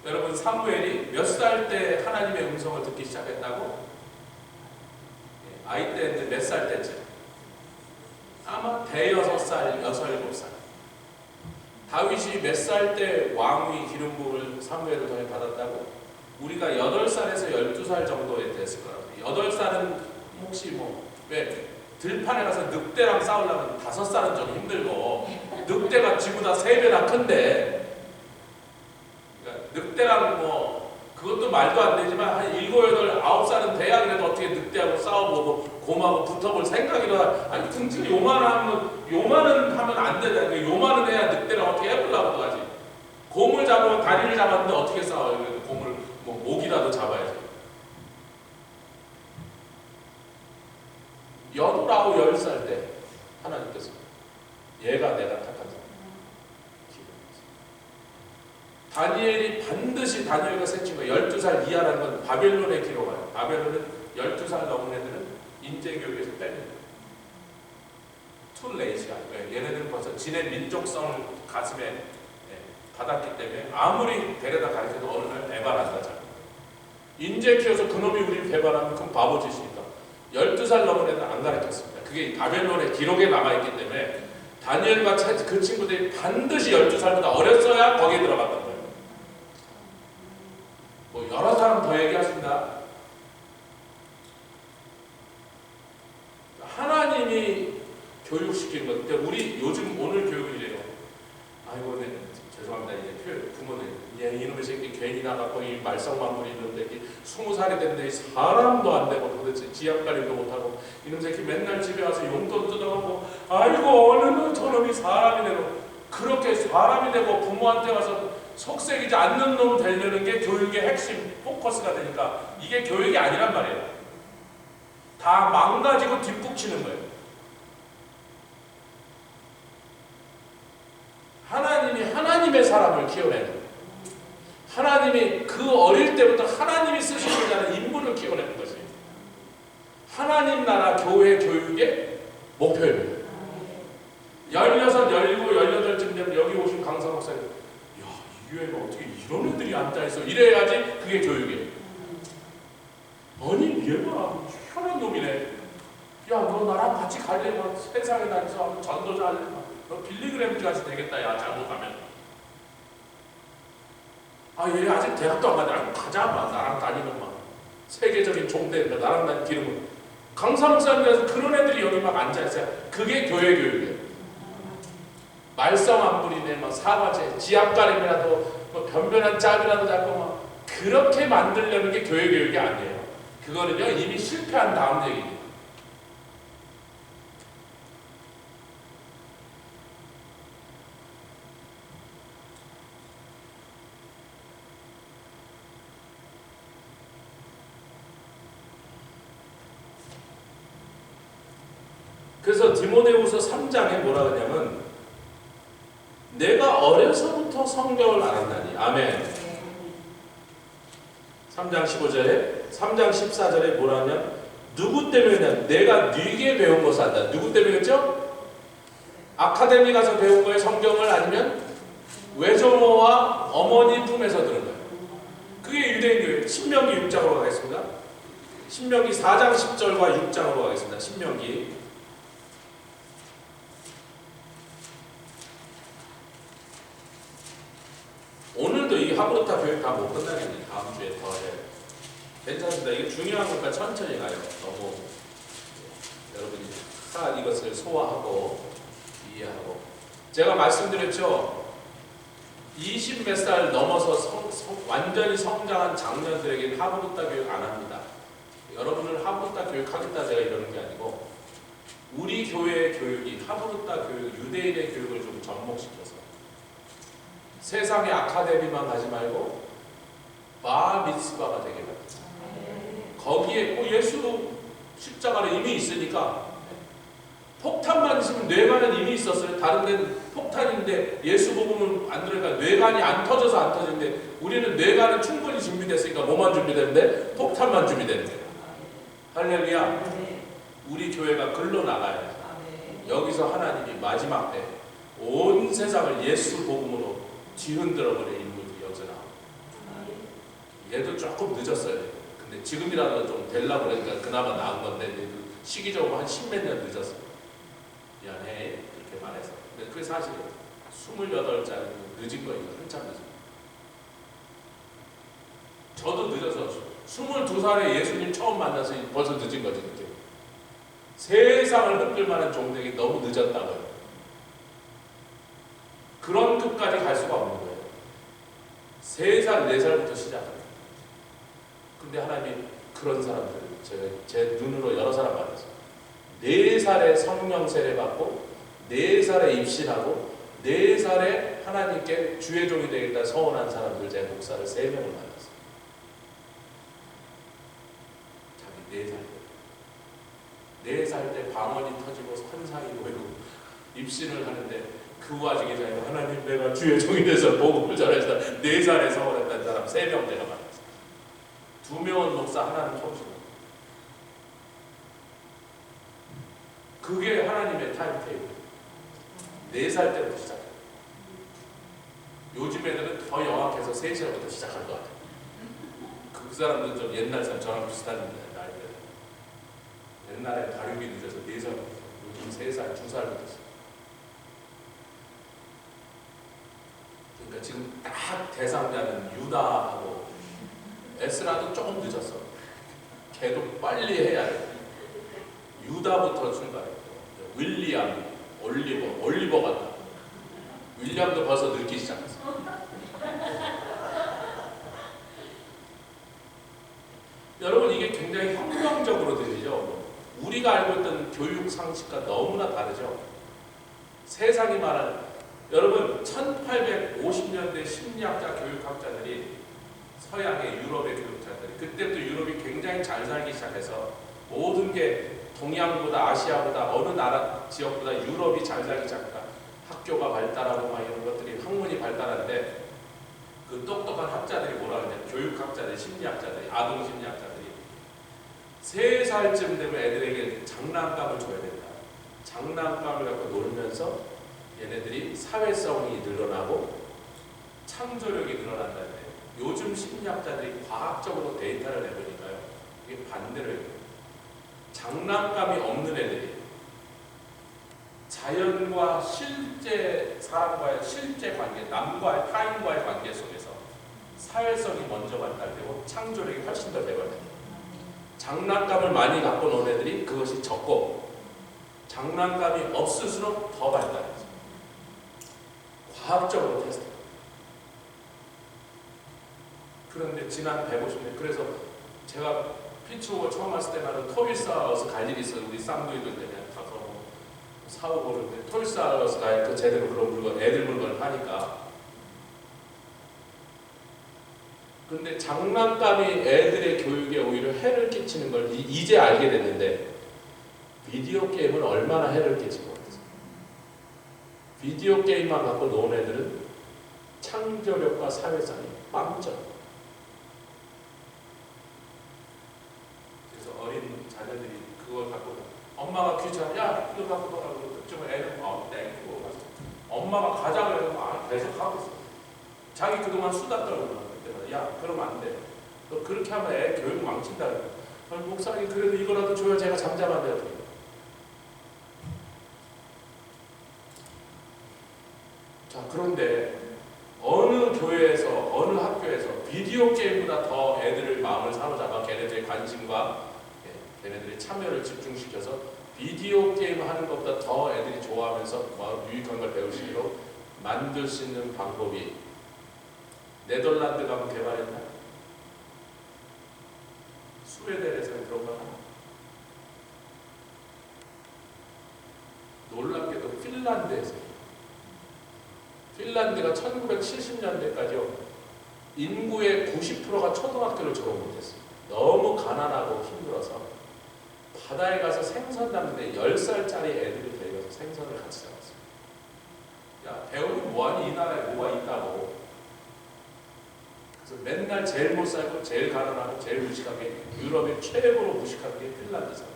여러분, 사무엘이 몇 살 때 하나님의 음성을 듣기 시작했다고? 아이 때인데 몇 살 때쯤? 아마 대여섯 살, 6, 7살. 다윗이 몇 살 때 왕위 기름 부음을 사무엘을 통해 받았다고? 우리가 8살에서 12살 정도에 됐을 거라고. 8살은 혹시 왜 들판에 가서 늑대랑 싸우려면 5살은 좀 힘들고 늑대가 지보다 3배나 큰데, 그러니까 늑대랑 그것도 말도 안 되지만 한 7, 8, 9살은 돼야 그래도 어떻게 늑대하고 싸워보고 곰하고 붙어볼 생각이라. 아니 등치가 요만은 하면 안 되잖아. 요만은 해야 늑대랑 어떻게 해보려고 하지. 곰을 잡으면 다리를 잡았는데 어떻게 싸워요? 곰을 목이라도 잡아야지. 8, 9, 10살 때 하나님께서 얘가 내가 택한 사람. 다니엘이 반드시 다니엘과 세 친구가 12살 이하라는 건 바벨론의 기록이에요. 바벨론은 12살 넘은 애들은 인재교육에서 빼는 거예요. 툴레이시야. 얘네들은 벌써 지네 민족성을 가슴에 받았기 때문에 아무리 데려다 가르쳐도 어느 날 배반한다. 인재 키워서 그놈이 우리 배반하면 그건 바보짓이니까 12살 넘은 애들 안 가르쳤습니다. 그게 바벨론의 기록에 남아있기 때문에 다니엘과 그 친구들이 반드시 12살보다 어렸어야 거기에 들어갔던 거예요. 여러 사람 더 얘기하십니다. 하나님이 교육시키는 것. 그러니까 우리 요즘 오늘 교육은 이래요. 아이고, 네, 죄송합니다. 이제 부모들, 이놈의 새끼 괜히 나가고 이 말썽만 부리는데 20살이 됐는데 사람도 안 되고 도대체 지압가림도 못하고 이놈 새끼 맨날 집에 와서 용돈 뜯어가고, 아이고 어느 저놈이 사람이 되고, 그렇게 사람이 되고 부모한테 와서 속색이지 않는 놈 되려는 게 교육의 핵심 포커스가 되니까 이게 교육이 아니란 말이에요. 다 망가지고 뒷북 치는 거예요. 하나님이 하나님의 사람을 키워내는 거예요. 하나님이 그 어릴 때부터 하나님이 쓰시고자 인물을 키워내는 것이 하나님 나라 교회 교육의 목표입니다. 16, 17, 18쯤 되면 여기 오신 강사 목사님, 야, 이 교회가 어떻게 이런 애들이 앉아있어? 이래야지 그게 교육이에요. 아니 얘가 희한한 놈이네. 야, 너 나랑 같이 갈래? 너 세상에 다니면서 전도자 할래? 너 빌리그램까지 되겠다. 야, 잘못하면. 아, 얘 아직 대학도 안 가냐? 가자, 나랑 다니는 세계적인 종대니까 나랑 다니는 기름은. 강사 목사님께서 그런 애들이 여기 막 앉아있어요. 그게 교회 교육이에요. 말썽 안 부리네, 사과제, 지압가림이라도, 변변한 짭이라도 잡고 그렇게 만들려는 게 교회 교육이 아니에요. 그거는요, 이미 실패한 다음 얘기입니다. 그래서 디모데후서 3장에 뭐라 그러냐면, 내가 어려서부터 성경을 알았나니. 아멘. 3장 15절에 3장 14절에 뭐라면, 누구 때문이냐? 내가 네게 배운 것을 안다. 누구 때문이었죠? 아카데미 가서 배운 거예요? 성경을? 아니면 외조모와 어머니 품에서 들은 거예요? 그게 유대인교회. 신명기 6장으로 가겠습니다. 신명기 4장 10절과 6장으로 가겠습니다. 신명기. 오늘도 이 하브르타 교육 다 못 끝나겠네. 다음 주에 더 해. 괜찮습니다. 이게 중요한 거니까 천천히 가요. 너무 여러분이 다 이것을 소화하고 이 이해하고. 제가 말씀드렸죠. 20 몇 살 넘어서 완전히 성장한 장년들에게는 하브루타 교육 안 합니다. 여러분을 하브루타 교육하겠다 제가 이러는 게 아니고, 우리 교회의 교육이 하브루타 교육, 유대인의 교육을 좀 접목시켜서 세상의 아카데미만 가지 말고 바 미츠바가 되게 만들자. 거기에 예수 십자가는 이미 있으니까, 폭탄만 있으면 뇌관은 이미 있었어요. 다른 데는 폭탄인데 예수 복음은 안 들으니까 뇌관이 안 터져서 안 터지는데, 우리는 뇌관은 충분히 준비됐으니까 뭐만 준비되는데 폭탄만 준비되는 거예요. 할렐루야. 우리 교회가 글로 나가야 돼요. 여기서 하나님이 마지막 때 온 세상을 예수 복음으로 뒤흔들어 버릴 인물이 여기서 나옵니다. 얘도 조금 늦었어요. 근데 지금이라도 좀 되려고 그러니까 그나마 나은 건데, 시기적으로 한 10몇 년 늦었어요. 미안해 그렇게 말해서. 근데 그게 사실이에요. 28짜리 늦은 거예요. 한참 늦은 거예요. 저도 늦어서 22살에 예수님 처음 만나서 벌써 늦은 거지. 그때 세상을 흔들 만한 종들에게 너무 늦었다고요. 그런 끝까지 갈 수가 없는 거예요. 3살, 4살부터 시작합니다. 근데 하나님이 그런 사람들을 제가 제 눈으로 여러 사람 만났어요. 4살에 성령 세례 받고 4살에 입신하고 4살에 하나님께 주의 종이 되겠다 서원한 사람들, 제 목사를 3명을 만났어요. 자기 4살 때 방언이 터지고 환상이 보이고 입신을 하는데, 그 와중에 자기가 하나님 내가 주의 종이 돼서 복음을 전해서 4살에 서원했다는 사람 3명 제가 만났어요. 2명은 목사, 하나는 총수. 그게 하나님의 타임테이블. 4살 때부터 시작해요. 요즘 애들은 더 영악해서 3살부터 시작할 것 같아요. 그 사람들은 좀 옛날 사람, 저랑 비슷한 나이대. 옛날에 발육이 늦어서 4살부터, 요즘 3살, 2살부터. 그러니까 지금 딱 대상자는 유다하고 에스라도 조금 늦었어. 걔도 빨리 해야 돼. 유다부터 출발했고, 윌리엄, 올리버 같다. 윌리엄도 벌써 늙기 시작했어. 여러분, 이게 굉장히 혁명적으로 들리죠. 우리가 알고 있던 교육 상식과 너무나 다르죠. 세상이 말하는, 여러분 1850년대 심리학자 교육학자들이, 서양의 유럽의 교육자들이, 그때부터 유럽이 굉장히 잘 살기 시작해서 모든 게 동양보다 아시아보다 어느 나라 지역보다 유럽이 잘 살기 시작하니까 학교가 발달하고 막 이런 것들이, 학문이 발달하는데, 그 똑똑한 학자들이 뭐라 그러냐, 교육학자들, 심리학자들이, 아동 심리학자들이 3살쯤 되면 애들에게 장난감을 줘야 된다. 장난감을 갖고 놀면서 얘네들이 사회성이 늘어나고 창조력이 늘어난다는데, 요즘 심리학자들이 과학적으로 데이터를 내보니까요, 이게 반대로 해요. 장난감이 없는 애들이 자연과 실제 사람과의 실제 관계, 남과의 타인과의 관계 속에서 사회성이 먼저 발달되고 창조력이 훨씬 더 배워요. 장난감을 많이 갖고 노는 애들이 그것이 적고, 장난감이 없을수록 더 발달해요. 과학적으로 테스트. 그런데 지난 150년, 그래서 제가 피츠버그 처음 왔을 때만 토일사워스 갈 일이 있어요. 우리 쌍둥이들 때문에 가서 사오고 그러는데, 토일사워스 가야 그 제대로 그런 물건, 애들 물건을 파니까. 근데 장난감이 애들의 교육에 오히려 해를 끼치는 걸 이제 알게 됐는데, 비디오 게임은 얼마나 해를 끼치고 있어요. 비디오 게임만 갖고 노는 애들은 창조력과 사회성이 빵점. 그래서 어린 자녀들이 그걸 갖고, 엄마가 귀찮아, 야 이거 갖고 놀라고 그러고, 좀 애는 땡기고 가서 엄마가 가자 그래서 계속 하고 있어. 자기 그동안 수다 떨고 그때마다, 야 그러면 안 돼. 너 그렇게 하면 애 교육 망친다. 아니 목사님 그래도 이거라도 줘야 제가 잠잠한데요. 자, 그런데 어느 교회에서, 어느 학교에서 비디오 게임보다 더 애들을 마음을 사로잡아 걔네들의 관심과 걔네들의 참여를 집중시켜서 비디오 게임 하는 것보다 더 애들이 좋아하면서 유익한 걸 배울 수 있도록 만들 수 있는 방법이 네덜란드 가면 개발했나? 스웨덴에서는 그런 거 하나? 놀랍게도 핀란드에서, 핀란드가 1970년대까지요 인구의 90%가 초등학교를 졸업 못했어요. 너무 가난하고 힘들어서 바다에 가서 생선 잡는데 10살짜리 애들을 데려가서 생선을 같이 잡았어요. 야, 배우면 뭐하니? 이 나라에 뭐가 있다고. 그래서 맨날 제일 못 살고 제일 가난하고 제일 무식한 게, 유럽의 최고로 무식한 게 핀란드 사람.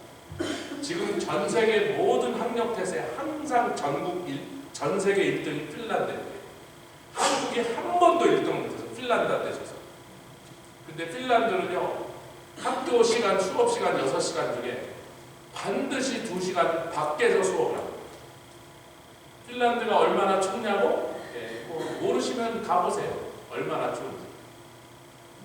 지금 전 세계 모든 학력 테스트에 항상 전 세계 1등이 핀란드예요. 한국이 한 번도 1등 못해서 핀란드한테 져서. 근데 핀란드는요, 학교 시간, 수업 시간 6시간 중에 반드시 2시간 밖에서 수업을 합니다. 핀란드가 얼마나 춥냐고? 네, 모르시면 가보세요. 얼마나 추운지.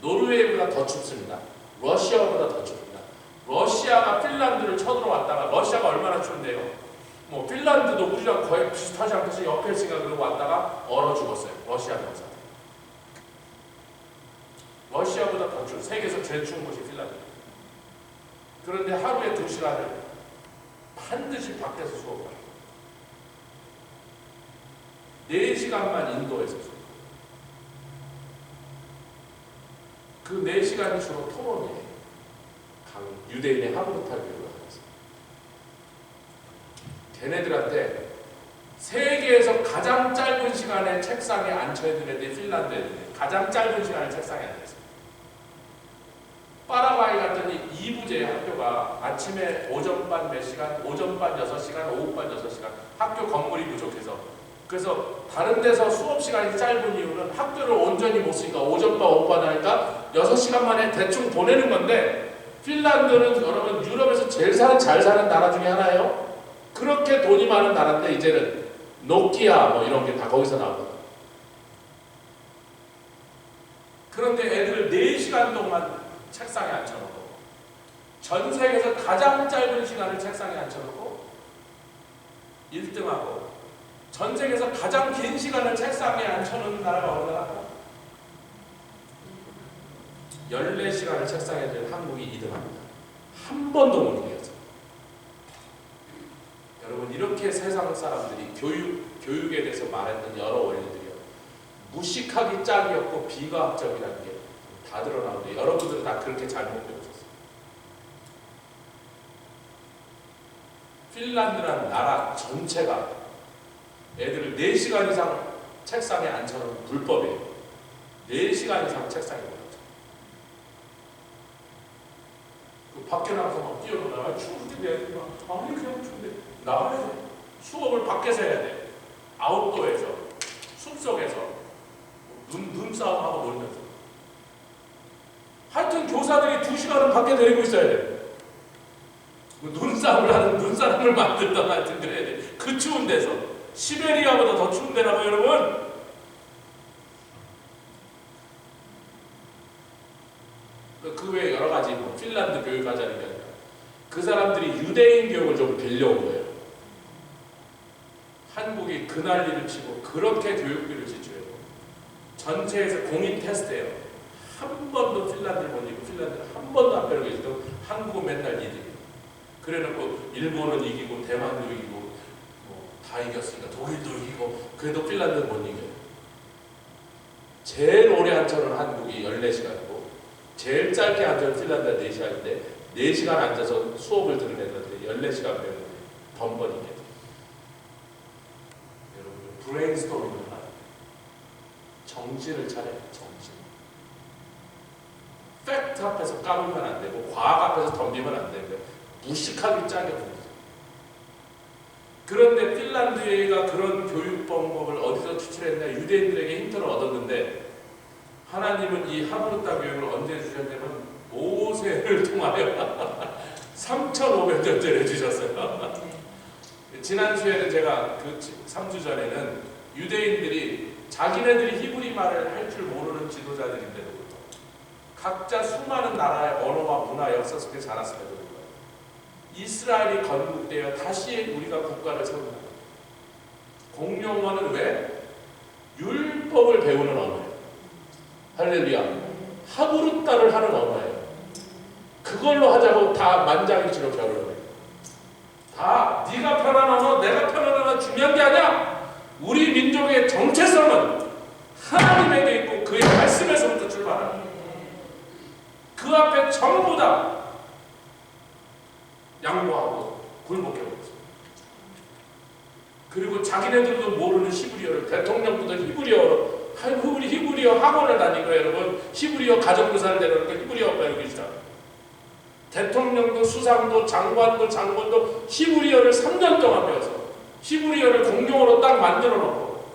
노르웨이보다 더 춥습니다. 러시아보다 더 춥습니다. 러시아가 핀란드를 쳐들어왔다가, 러시아가 얼마나 추운데요? 뭐 핀란드도 우리랑 거의 비슷하지 않겠어요? 옆에 있으니까 그러고 왔다가 얼어 죽었어요. 러시아 병사. 러시아보다 더 추운, 세계에서 제일 추운 곳이 핀란드. 그런데 하루에 2시간을 반드시 밖에서 수업을 합니다. 4시간만 인도에서 수업. 그 4시간이 주로 토론이에요. 유대인의 하브르타 교육을 하면서. 걔네들한테 세계에서 가장 짧은 시간에 책상에 앉혀있는 애들이 핀란드 애들이에요. 가장 짧은 시간에 책상에 앉아있어요. 파라과이 갔더니 2부제 학교가 아침에 오전반 몇 시간, 오전반 6시간, 오후반 6시간, 학교 건물이 부족해서. 그래서 다른 데서 수업 시간이 짧은 이유는 학교를 온전히 못 쓰니까 오전반, 오후반 하니까 6시간 만에 대충 보내는 건데, 핀란드는 여러분 유럽에서 제일 잘 사는 나라 중에 하나예요. 그렇게 돈이 많은 나라인데 이제는 노키아 뭐 이런 게 다 거기서 나오거든요. 그런데 애들을 4시간 동안 책상에 앉혀놓고, 전 세계에서 가장 짧은 시간을 책상에 앉혀놓고 1등하고, 전 세계에서 가장 긴 시간을 책상에 앉혀놓는 나라가 어느 나라가? 14시간을 책상에 앉은 한국이 2등합니다. 한 번도 못 이겼어요. 여러분, 이렇게 세상 사람들이 교육에 대해서 말했던 여러 원리들이요, 무식하기 짝이었고 비과학적이라는 게 다 드러나는데, 여러분들은 다 그렇게 잘못 배우셨어요. 핀란드라는 나라 전체가 애들을 4시간 이상 책상에 앉혀놓은 불법이에요. 4시간 이상 책상에 앉혀. 그 밖에 나가서 막 뛰어놀다가 추운데 애들이 막, 아니 그냥 추운데 나가야 돼. 수업을 밖에서 해야 돼. 아웃도어에서, 숲속에서 눈싸움하고 놀면서. 하여튼 교사들이 2시간은 밖에 데리고 있어야 돼. 눈싸움을 하는, 눈사람을 만들던 하여튼 그래야 돼. 그 추운 데서. 시베리아보다 더 추운 데라고 여러분. 그 외에 여러 가지 뭐 핀란드 교육하자는 게 아니라 그 사람들이 유대인 교육을 좀 빌려온 거예요. 한국이 그 난리를 치고 그렇게 교육비를 지출해요. 전체에서 공인 테스트예요. 한 번도 핀란드를 못 이기고, 핀란드를 한 번도 안 빼고 있어도 한국은 맨날 2등. 그래놓고 일본은 이기고 대만도 이기고 뭐 다 이겼으니까 독일도 이기고, 그래도 핀란드는 못 이겨요. 제일 오래 앉혀놓은 한국이 14시간이고 제일 짧게 앉아서 핀란드가 4시간인데 4시간 앉아서 수업을 들은 애들한테 14시간 배우는 번번이게 돼요. 여러분, 브레인스토밍을 하라. 정신을 차려요. 정신. 팩트 앞에서 까불면 안 되고 과학 앞에서 덤비면 안 되고 무식하기 짝이 없는 거죠. 그런데 핀란드가 그런 교육 방법을 어디서 추출했냐? 유대인들에게 힌트를 얻었는데, 하나님은 이 하브르타 교육을 언제 주셨냐면 모세를 통하여 3,500년 전에 주셨어요. 지난 주에는 제가 그 3주 전에는 유대인들이 자기네들이 히브리 말을 할 줄 모르는 지도자들인데도 각자 수많은 나라의 언어와 문화, 역사 속에 자랐음에도 불구하고 이스라엘이 건국되어 다시 우리가 국가를 세운다. 공용어는 왜? 율법을 배우는 언어예요. 할렐루야. 하브루타를 하는 언어예요. 그걸로 하자고 다 만장일치로 결혼을 해요. 다 네가 편한 언어, 내가 편한 언어 중요한 게 아니야. 우리 민족의 정체성은 하나님에게 있고 그의 말씀에서부터 출발하는 거예요. 그 앞에 전부 다 양보하고 굴복해버렸어요. 그리고 자기네들도 모르는 히브리어를, 대통령부터 히브리어 학원을 다니고 여러분 히브리어 가정교사를 내려놓고 히브리어 배우기 시작. 대통령도 수상도 장관도 히브리어를 3년 동안 배워서 히브리어를 공용어로 딱 만들어 놓고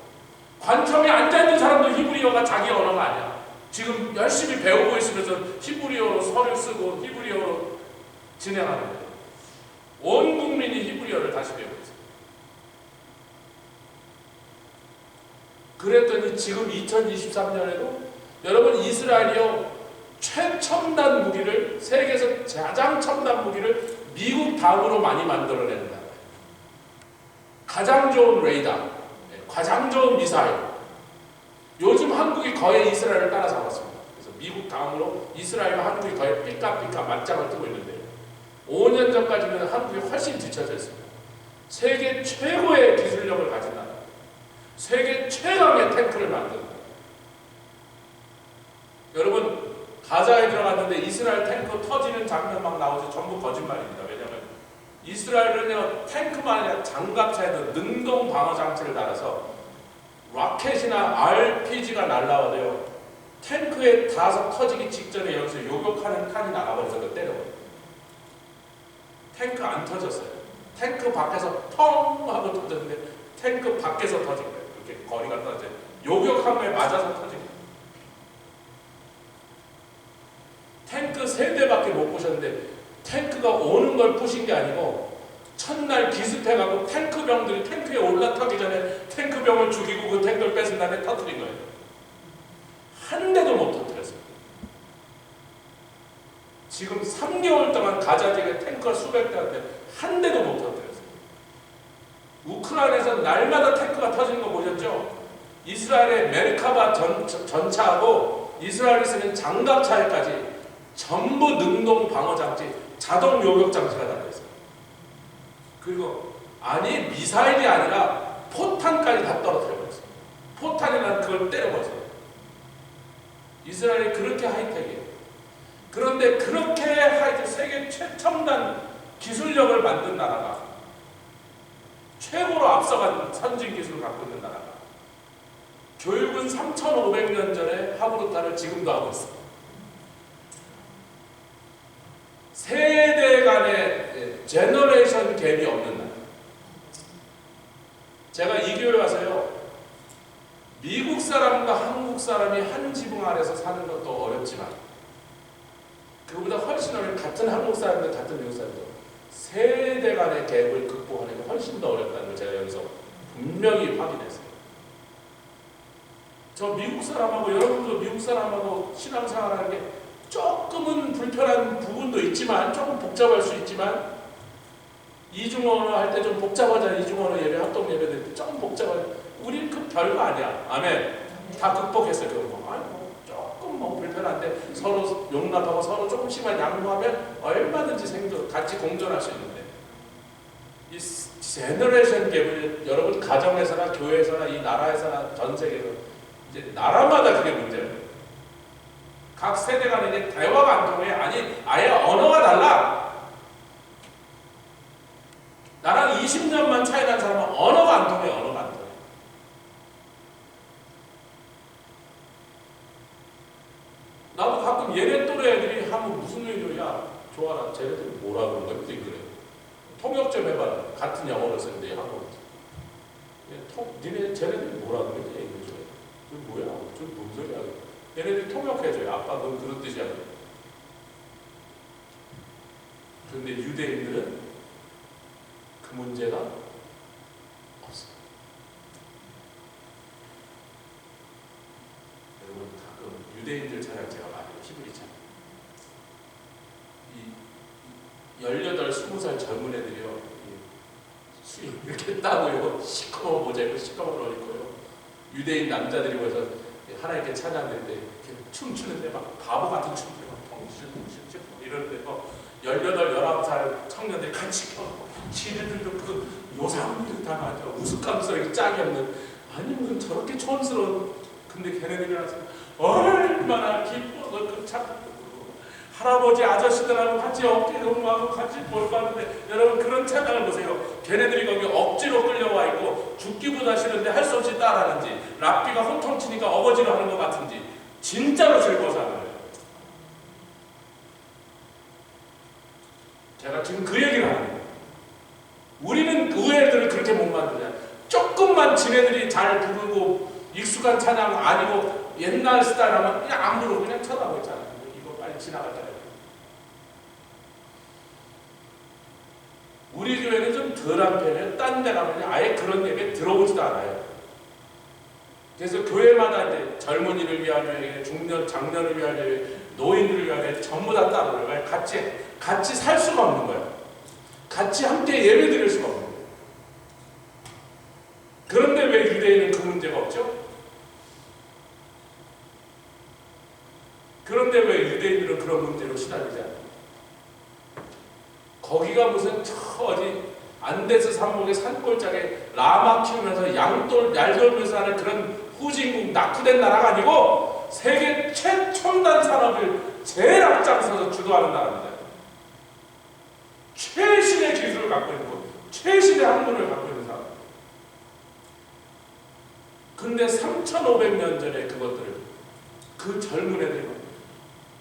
관청에 앉아있는 사람도 히브리어가 자기 언어가 아니야. 지금 열심히 배우고 있으면서 히브리어로 서류 쓰고 히브리어로 진행하는 거예요. 온 국민이 히브리어를 다시 배우고 있어요. 그랬더니 지금 2023년에도 여러분 이스라엘이요 최첨단 무기를, 세계에서 가장 첨단 무기를 미국 다음으로 많이 만들어내는 나라예요. 가장 좋은 레이더, 가장 좋은 미사일. 요즘 한국이 거의 이스라엘을 따라잡았습니다. 그래서 미국 다음으로 이스라엘과 한국이 거의 삐까삐까 맞짱을 뜨고 있는데 5년 전까지는 한국이 훨씬 뒤쳐져 있습니다. 세계 최고의 기술력을 가진 나라, 세계 최강의 탱크를 만든다. 여러분 가자에 들어갔는데 이스라엘 탱크 터지는 장면 막 나오죠. 전부 거짓말입니다. 왜냐하면 이스라엘은요 탱크만 아니라 장갑차에도 능동 방어 장치를 달아서 라켓이나 RPG가 날라와도요 탱크에 닿아서 터지기 직전에 여기서 요격하는 탄이 나가버려서 그걸 때려버려요. 탱크 안 터졌어요. 탱크 밖에서 펑 하고 터졌는데 탱크 밖에서 터진 거예요. 이렇게 거리가 떨어져요. 요격한 거에 맞아서 터진 거예요. 탱크 3대밖에 못 부셨는데 탱크가 오는 걸 부신 게 아니고 첫날 기습해가고 탱크병들이 탱크에 올라타기 전에 탱크병을 죽이고 그 탱크를 뺏은 다음에 터뜨린 거예요. 한 대도 못 터뜨렸어요. 지금 3개월 동안 가자 지역에 탱크가 수백 대인데 한 대도 못 터뜨렸어요. 우크라이나에서 날마다 탱크가 터지는 거 보셨죠? 이스라엘의 메르카바 전차하고 이스라엘이 쓰는 장갑차에까지 전부 능동 방어 장치, 자동 요격 장치가 달려있어요. 그리고 아니 미사일이 아니라 포탄까지 다 떨어뜨려버렸어요. 포탄이라는 그걸 때려버렸어요. 이스라엘이 그렇게 하이텍이에요. 그런데 그렇게 하이텍 세계 최첨단 기술력을 만든 나라가 최고로 앞서간 선진 기술을 갖고 있는 나라가 교육은 3,500년 전에 하브루타를 지금도 하고 있어요. 세대 간의 제너레이션 갭이 없는 나라. 제가 이 교회 와서요 미국 사람과 한국 사람이 한 지붕 아래서 사는 것도 어렵지만 그보다 훨씬 어려운 같은 한국 사람들 같은 미국 사람들 세대 간의 갭을 극복하는 게 훨씬 더 어렵다는 걸 제가 여기서 분명히 확인했어요. 저 미국 사람하고 여러분도 미국 사람하고 신앙생활하는 게 조금은 불편한 부분도 있지만 조금 복잡할 수 있지만 이중언어 할 때 좀 복잡하잖아요. 이중언어 예배, 합동 예배 될 때 조금 복잡하죠. 우리는 그 별거 아니야. 아멘. 다 극복했어요. 그런 거. 아니 뭐 조금 뭐 불편한데 서로 용납하고 서로 조금씩만 양보하면 얼마든지 같이 공존할 수 있는데 이 제너레이션 갭을 여러분 가정에서나 교회에서나 이 나라에서나 전 세계에서 이제 나라마다 그게 문제예요. 각 세대 간에 이제 대화가 안 통해. 아니 아예 언어가 달라. 나랑 20년만 차이 난 사람은 언어가 안 통해. 언어가 안 통해. 나도 가끔 얘네 또래 애들이 하면 무슨 일이야 좋아라. 쟤네들이 뭐라 그런 거야? 그래. 통역 좀 해봐라. 같은 영어를 쓰는데 한국어. 쟤네들이 뭐라 그래? 얘기해줘. 그 뭐야? 저 뭔 소리야? 얘네들이 통역해줘요. 아빠 넌 그런 뜻이야. 그런데 유대인들은 그 문제가 없어요. 여러분 가끔 유대인들 찬양 제가 많이 히브리 찬양 18, 20살 젊은 애들이요. 수염 이렇게 따고요. 시커먼 모자 입고 시커먼 옷 입고요. 유대인 남자들이 모여서 하나님께 찬양하는데 춤추는데 막 바보 같은 춤들 막 덩실덩실 이러는데 18, 19살 청년들이 같이 펴고 지네들도 그 요상을 당하죠. 우스꽝스럽게 짝이 없는 아니 무슨 저렇게 촌스러운 근데 걔네들이 와서 얼마나 기뻐서 그 참 할아버지 아저씨들하고 같이 어깨 동무하고 같이 볼받는데 여러분 그런 찬양을 보세요. 걔네들이 거기 억지로 끌려와 있고 죽기보다 싫은데 할 수 없이 따라하는지 랍비가 혼통치니까 어거지로 하는 것 같은지 진짜로 즐거워서 하는 거예요. 제가 지금 그 얘기를 하는 거예요. 우리는 그 애들을 그렇게 못 만드냐. 조금만 지네들이 잘 부르고 익숙한 찬양 아니고 옛날 스타일 하면 그냥 안 부르고 그냥 쳐다보고 있잖아요. 이거 빨리 지나가잖아요. 우리 교회는 좀 덜한 편이에요. 딴 데 가면 아예 그런 얘기 들어보지도 않아요. 그래서 교회마다 이제 젊은이를 위한 교회, 중년, 장년을 위한 교회, 노인들을 위한 교회 전부 다 따로 그래요. 같이 살 수가 없는 거예요. 같이 함께 예배 드릴 수가 없는 거예요. 그런데 왜 유대인은 그 문제가 없죠? 그런데 왜 유대인들은 그런 문제로 시달리지 않아요? 거기가 무슨 어디 안데스 산목의 산골짜기에 라마 키우면서 얄 돌면서 하는 그런 후진국 낙후된 나라가 아니고 세계 최첨단 산업을 제일 앞장서서 주도하는 나라입니다. 최신의 기술을 갖고 있는 것, 최신의 학문을 갖고 있는 사람. 근데 3,500년 전에 그것들을 그 젊은 애들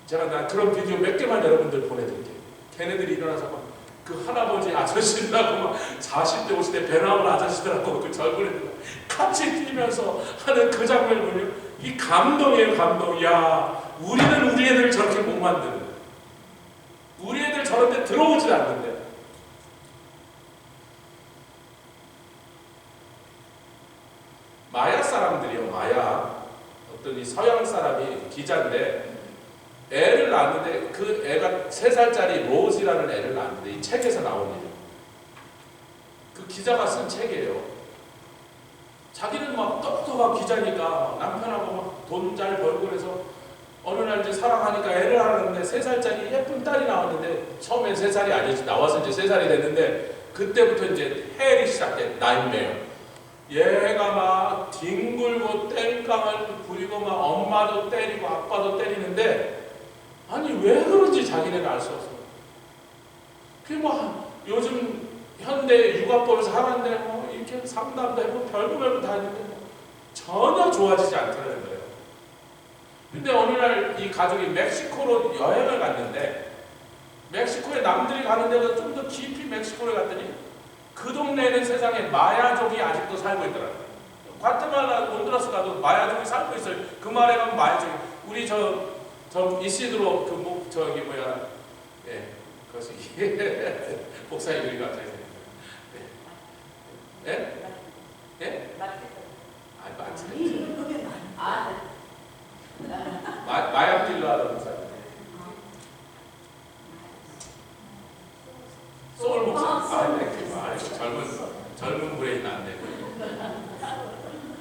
제가 그런 비디오 몇 개만 여러분들 보내드릴게요. 걔네들이 일어나서 막 그 할아버지 아저씨들하고 막 40대 50대 배 나온 아저씨들하고 그 젊은 애들 같이 뛰면서 하는 그 장면을 보면 이 감동이에요. 감동. 야 우리는 우리 애들 저렇게 못 만드는 우리 애들 저런 데 들어오질 않는데 마야 사람들이요. 마야 어떤 이 서양 사람이 기자인데 애를 낳았는데 그 애가 3살짜리 로즈라는 애를 낳았는데 이 책에서 나온 일이에요. 그 기자가 쓴 책이에요. 자기는 막 똑똑한 기자니까 남편하고 막 돈 잘 벌고 그래서 어느 날 이제 사랑하니까 애를 하는데 3살짜리 예쁜 딸이 나왔는데 처음엔 3살이 아니지 나와서 이제 3살이 됐는데 그때부터 이제 헬이 시작돼. 나인메어. 얘가 막 뒹굴고 땡깡을 부리고 막 엄마도 때리고 아빠도 때리는데 아니 왜 그런지 자기네는 알 수 없어. 그게 뭐 요즘 현대 육아법에서 하는데 뭐 이렇게 상담도 해보고 별거 다 했는데 뭐 전혀 좋아지지 않더라는 거예요. 근데 어느 날 이 가족이 멕시코로 여행을 갔는데 멕시코에 남들이 가는 데보다 좀 더 깊이 멕시코에 갔더니 그 동네에는 세상에 마야족이 아직도 살고 있더라고요. 과테말라, 온두라스 가도 마야족이 살고 있어요. 그 말에 가면 마야족이 우리 저 이시드로 저기 뭐야 그것이 목사님 이름이 갑자기 생각나요. 예? 마야필라 목사님. 소울 목사님. 젊은 브레인 안 되고.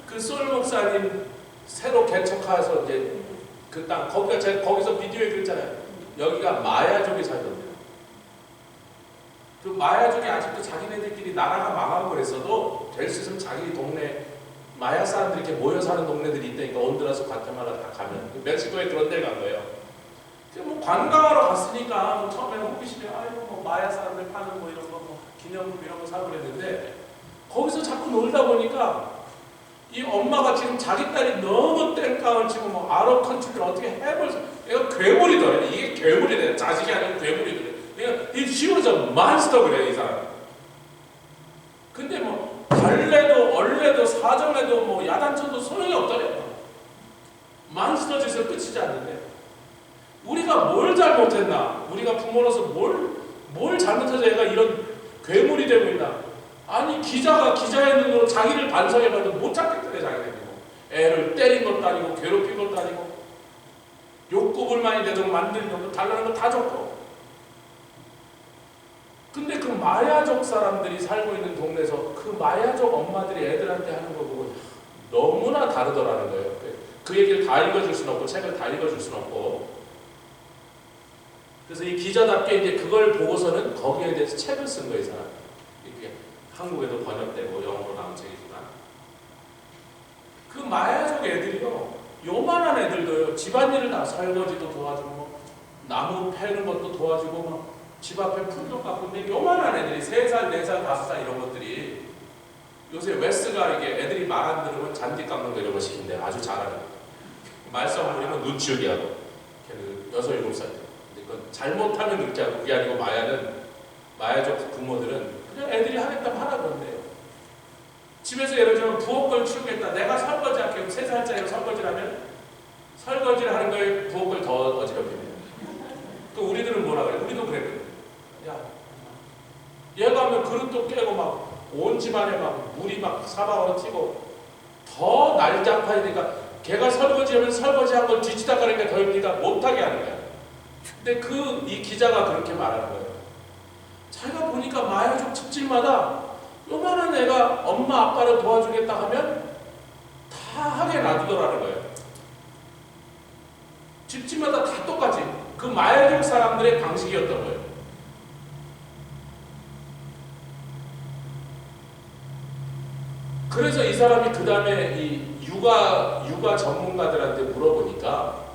그 소울 목사님 새로 개척해서 이제 그 땅 거기가 제가 거기서 비디오에 그랬잖아요. 여기가 마야족이 살던데요. 그 마야족이 아직도 자기네들끼리 나라가 망하고 그랬어도 될 수 있으면 자기 동네 마야 사람들이 이렇게 모여 사는 동네들이 있다니까 온두라스, 과테말라 다 가면 멕시코에 그런 데 간 거예요. 뭐 관광하러 갔으니까 뭐 처음에는 호기심에 아이고 뭐 마야 사람들 파는 뭐 이런 거 뭐 기념품 이런 거 사고 그랬는데 거기서 자꾸 놀다 보니까 이 엄마가 지금 자기 딸이 너무 땡깡을 치고 뭐 아랍 컨트리를 어떻게 해볼 얘가 괴물이더래. 이게 괴물이래. 자식이 아니고 괴물이더래. 그러니까 이 쉬워져 몬스터 그래 이 사람. 근데 뭐 달래도 얼레도 사정해도 뭐 야단쳐도 소용이 없더래. 몬스터 짓을 끝이지 않는데 우리가 뭘 잘못했나? 우리가 부모로서 뭘 잘못해서 얘가 이런 괴물이 되고 있나? 아니 기자가 기자의 눈으로 자기를 반성해봐도 못 찾겠더래. 자기네들 애를 때린 것도 아니고 괴롭힌 것도 아니고 욕구 불만이 되도록 만드는 것도 달라는 거 다 줬고 마야족 사람들이 살고 있는 동네에서 그 마야족 엄마들이 애들한테 하는 거 보고 너무나 다르더라는 거예요. 그 얘기를 다 읽어줄 수는 없고 책을 다 읽어줄 수는 없고, 그래서 이 기자답게 이제 그걸 보고서는 거기에 대해서 책을 쓴 거예요, 이 사람. 이게 한국에도 번역되고 영어로 나온 책이지만, 그 마야족 애들이요, 요만한 애들도요, 집안일을 다 설거지도 도와주고 나무 패는 것도 도와주고 막 집 앞에 풀도 깎고, 근데 요만한 애들이 3살, 4살, 5살 이런 것들이, 요새 웨스가 이게 애들이 말 안 들으면 잔디 깎는 거 이런 거 시킨대. 아주 잘하는. 말썽 부리면 눈 치우게 하고. 걔는 6, 7살. 근데 그건 잘못하면 그렇게 하고, 그게 아니고 마야족 부모들은 그냥 애들이 하겠다면 하라 그런대요. 집에서 예를 들면 부엌을 치우겠다. 내가 설거지 할게. 3살짜리가 설거지를 하면 설거지를 하는 거에 부엌을 더 어지럽히네. 또 우리들은 뭐라 그래? 우리도 그랬거든. 야, 얘가 하면 그릇도 깨고 막 온 집안에 막 물이 막 사방으로 튀고 더 날잡아야 걔가 설거지하면 설거지한 걸 뒤치다가니까 더 힘드니까 못하게 하는 거야. 근데 이 기자가 그렇게 말하는 거예요. 자기가 보니까 마야족 집집마다 요만한 애가 엄마 아빠를 도와주겠다 하면 다 하게 놔두더라는 거예요. 집집마다 다 똑같이 그 마야족 사람들의 방식이었던 거예요. 그래서 이 사람이 그 다음에 이 육아 전문가들한테 물어보니까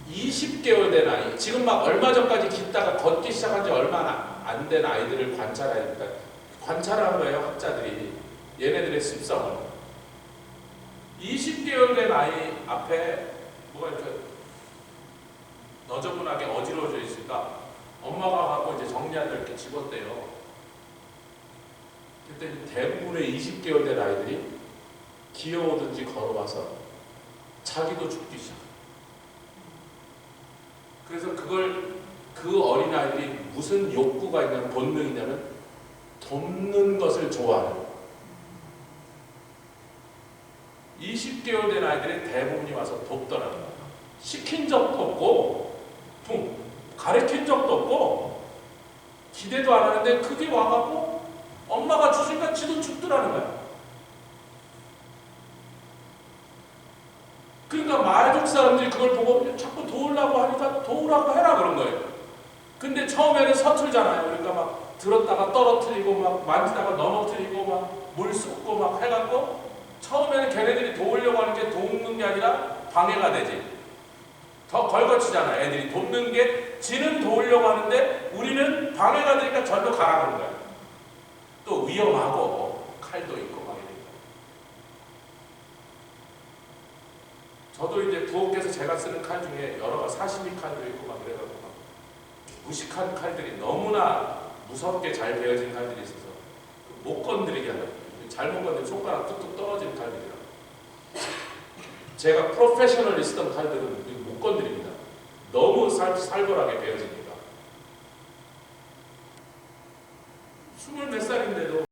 20개월 된 아이, 지금 막 얼마 전까지 걷다가 걷기 시작한 지 얼마 안 된 아이들을 관찰한 거예요, 학자들이. 얘네들의 습성을. 20개월 된 아이 앞에 뭐가 이렇게 너저분하게 어지러워져 있으니까 엄마가 갖고 이제 정리하다 이렇게 집었대요. 그때 대부분의 20개월 된 아이들이 기어오든지 걸어와서 자기도 죽기 시작. 그래서 그 어린아이들이 무슨 욕구가 있냐면, 본능이냐면 돕는 것을 좋아하는. 20개월 된 아이들의 대부분이 와서 돕더라는 거야. 시킨 적도 없고 가르친 적도 없고 기대도 안 하는데 그게 와갖고 엄마가 주니까 지도 죽더라는 거야. 그러니까 마야족 사람들이 그걸 보고 자꾸 도우려고 하니까 도우라고 해라 그런 거예요. 근데 처음에는 서툴잖아요. 그러니까 막 들었다가 떨어뜨리고 막 만지다가 넘어뜨리고 막 물 쏟고 막 해갖고 처음에는 걔네들이 도우려고 하는 게 돕는 게 아니라 방해가 되지. 더 걸거치잖아. 애들이 돕는 게 지는 도우려고 하는데 우리는 방해가 되니까 절로 가라 그런 거야. 또 위험하고 칼도 있고 막 이러니까. 저도 이제 부엌에서 제가 쓰는 칼 중에 여러 가지 사시미 칼도 있고 막 그래갖고 막 무식한 칼들이 너무나 무섭게 잘 베어진 칼들이 있어서 못 건드리게 하는, 잘못 건드리면 손가락 뚝뚝 떨어지는 칼들이라. 제가 프로페셔널리 쓰던 칼들은 못 건드립니다. 너무 살벌하게 베어지니까. 20몇 살인데도